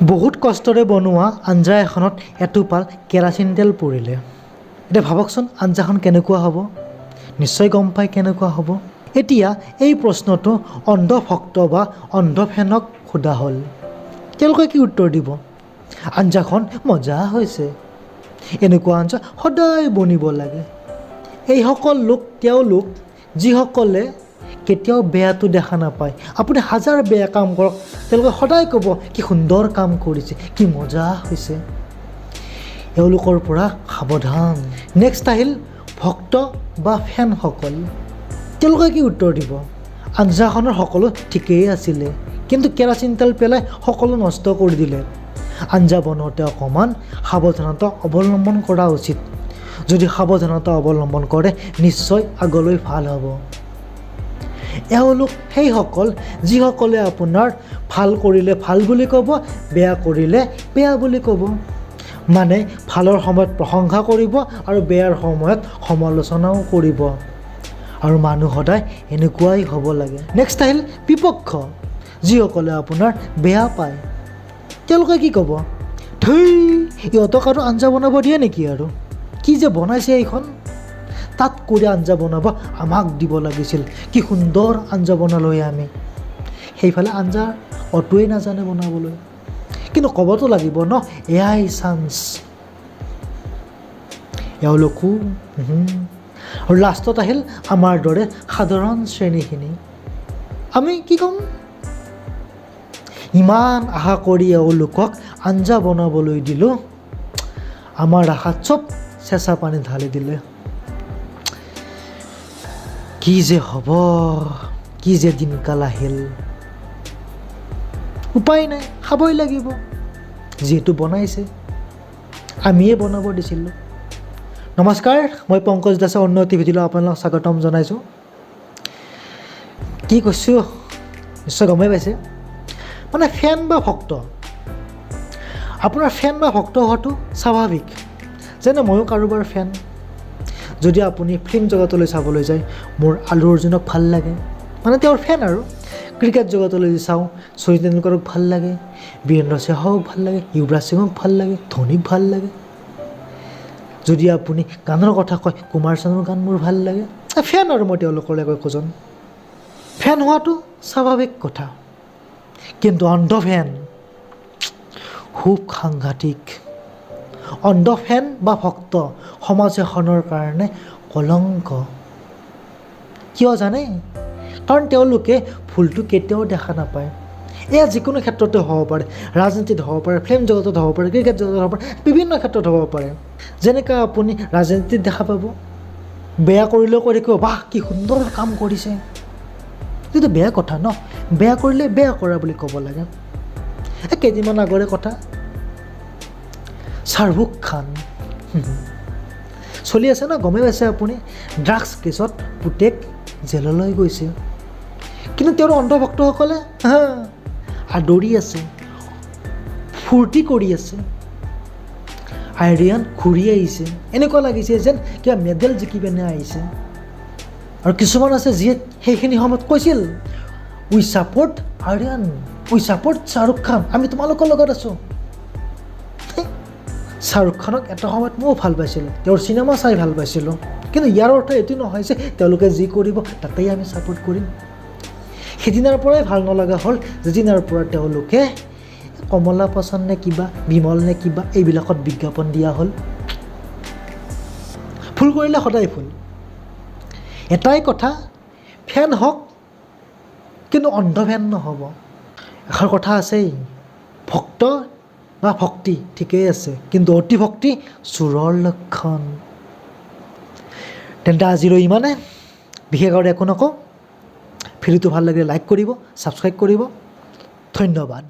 বহুত কষ্টৰে বনোৱা আঞ্জা এখনত এটোপাল কেৰাচিন তেল পৰিলে। এতিয়া ভাবকচোন আঞ্জাখন কেনেকুৱা হ'ব? নিশ্চয় গম পাই কেনেকুৱা হ'ব। এতিয়া এই প্ৰশ্নটো অন্ধ ভক্ত বা অন্ধ ফেনক সোধা হ'ল। তেওঁলোকে কি উত্তৰ দিব? আঞ্জাখন মজা হৈছে, এনেকুৱা আঞ্জা সদায় বনিব লাগে। এইসকল লোক তেওঁলোক যিসকলে কেতিয়াও বেয়াটো দেখা নাপায়। আপুনি হাজাৰ বেয়া কাম কৰক, তেওঁলোকে সদায় ক'ব কি সুন্দৰ কাম কৰিছে, কি মজা হৈছে। এওঁলোকৰ পৰা সাৱধান। নেক্সট আহিল ভক্ত বা ফেনসকল। তেওঁলোকে কি উত্তৰ দিব? আঞ্জাখনৰ সকলো ঠিকেই আছিলে, কিন্তু কেৰাচিন তেল পেলাই সকলো নষ্ট কৰি দিলে। আঞ্জা বনাওঁতে অকণমান সাৱধানতা অৱলম্বন কৰা উচিত। যদি সাৱধানতা অৱলম্বন কৰে নিশ্চয় আগলৈ ভাল হ'ব। এওঁলোক সেইসকল যিসকলে আপোনাৰ ভাল কৰিলে ভাল বুলি ক'ব, বেয়া কৰিলে বেয়া বুলি ক'ব। মানে ভালৰ সময়ত প্ৰশংসা কৰিব আৰু বেয়াৰ সময়ত সমালোচনাও কৰিব। আৰু মানুহ সদায় এনেকুৱাই হ'ব লাগে। নেক্সট আহিল বিপক্ষ, যিসকলে আপোনাৰ বেয়া পায়। তেওঁলোকে কি ক'ব? ধেই, ইহঁতক আৰু আঞ্জা বনাব দিয়ে নেকি? আৰু কি যে বনাইছে এইখন, তাত কৰি আঞ্জা বনাব আমাক দিব লাগিছিল। কি সুন্দৰ আঞ্জা বনালোঁ আমি। সেইফালে আঞ্জা অটোৱে নাজানে বনাবলৈ, কিন্তু ক'বতো লাগিব ন, এয়াই চান্স। এওঁলোকো আৰু লাষ্টত আহিল আমাৰ দৰে সাধাৰণ শ্ৰেণীখিনি। আমি কি ক'ম? ইমান আশা কৰি এওঁলোকক আঞ্জা বনাবলৈ দিলোঁ, আমাৰ আশাত চব চেঁচা পানী ঢালি দিলে। কি যে হ'ব, কি যে দিনকাল আহিল। উপায় নাই, খাবই লাগিব। যিহেতু বনাইছে, আমিয়ে বনাব দিছিলোঁ। নমস্কাৰ, মই পংকজ দাসে অন্য এটি ভিডিঅ'লৈ আপোনালোকক স্বাগতম জনাইছোঁ। কি কৈছোঁ নিশ্চয় গমেই পাইছে। মানে ফেন বা ভক্ত, আপোনাৰ ফেন বা ভক্ত হোৱাটো স্বাভাৱিক। যেনে ময়ো কাৰোবাৰ ফেন। যদি আপুনি ফিল্ম জগতলৈ চাবলৈ যায়, মোৰ আলু অৰ্জুনক ভাল লাগে, মানে তেওঁৰ ফেন আৰু। ক্ৰিকেট জগতলৈ যদি চাওঁ, শচীন তেণ্ডুলকাৰক ভাল লাগে, বীৰেন্দ্ৰ চেহৱাগক ভাল লাগে, যুৱৰাজ সিঙক ভাল লাগে, ধোনীক ভাল লাগে। যদি আপুনি গানৰ কথা কয়, কুমাৰ চানুৰ গান মোৰ ভাল লাগে। ফেন আৰু মই তেওঁলোকৰ একোজন। ফেন হোৱাটো স্বাভাৱিক কথা, কিন্তু অন্ধ ফেন খুব সাংঘাতিক। অন্ধ ফেন বা ভক্ত সমাজ এখনৰ কাৰণে কলংক। কিয় জানে? কাৰণ তেওঁলোকে ভুলটো কেতিয়াও দেখা নাপায়। এয়া যিকোনো ক্ষেত্ৰতে হ'ব পাৰে, ৰাজনীতিত হ'ব পাৰে, ফিল্ম জগতত হ'ব পাৰে, ক্ৰিকেট জগতত হ'ব পাৰে, বিভিন্ন ক্ষেত্ৰত হ'ব পাৰে। যেনেকৈ আপুনি ৰাজনীতিত দেখা পাব, বেয়া কৰিলেও কৈ থাকিব বাহ কি সুন্দৰ কাম কৰিছে। এইটো বেয়া কথা ন, বেয়া কৰিলে বেয়া কৰা বুলি ক'ব লাগে। কেইদিনমান আগৰে কথা, শ্বাহৰুখ খান চলি আছে ন, গমেই পাইছে আপুনি। ড্ৰাগছ কেছত পুতেক জেললৈ গৈছে, কিন্তু তেওঁৰ অন্ধভক্তসকলে আদৰি আছে, ফূৰ্তি কৰি আছে। আইৰিয়ান ঘূৰি আহিছে, এনেকুৱা লাগিছে যেন কিবা মেডেল জিকি পিনে আহিছে। আৰু কিছুমান আছে যিয়ে সেইখিনি সময়ত কৈছিল উই ছাপোৰ্ট আইৰিয়ান, উই ছাপোৰ্ট শ্বাহৰুখ খান, আমি তোমালোকৰ লগত আছোঁ। শ্বাহৰুখ খানক এটা সময়ত ময়ো ভাল পাইছিলোঁ, তেওঁৰ চিনেমা চাই ভাল পাইছিলোঁ, কিন্তু ইয়াৰ অৰ্থ এইটো নহয় যে তেওঁলোকে যি কৰিব তাতেই আমি ছাপোৰ্ট কৰিম। সেইদিনাৰ পৰাই ভাল নলগা হ'ল, যিদিনাৰ পৰা তেওঁলোকে কমলা পচন নে কিবা, বিমল নে কিবা এইবিলাকত বিজ্ঞাপন দিয়া হ'ল। ভুল কৰিলে সদায় ভুল। এটাই কথা, ফেন হওক কিন্তু অন্ধ ফেন নহ'ব। এষাৰ কথা আছেই, ভক্ত বা ভক্তি ঠিকেই আছে, কিন্তু অতি ভক্তি চোৰৰ লক্ষণ। তেন্তে আজিলৈ ইমানে, বিশেষ আৰু একো নকওঁ। ভিডিঅ'টো ভাল লাগিলে লাইক কৰিব, ছাবস্ক্ৰাইব কৰিব। ধন্যবাদ।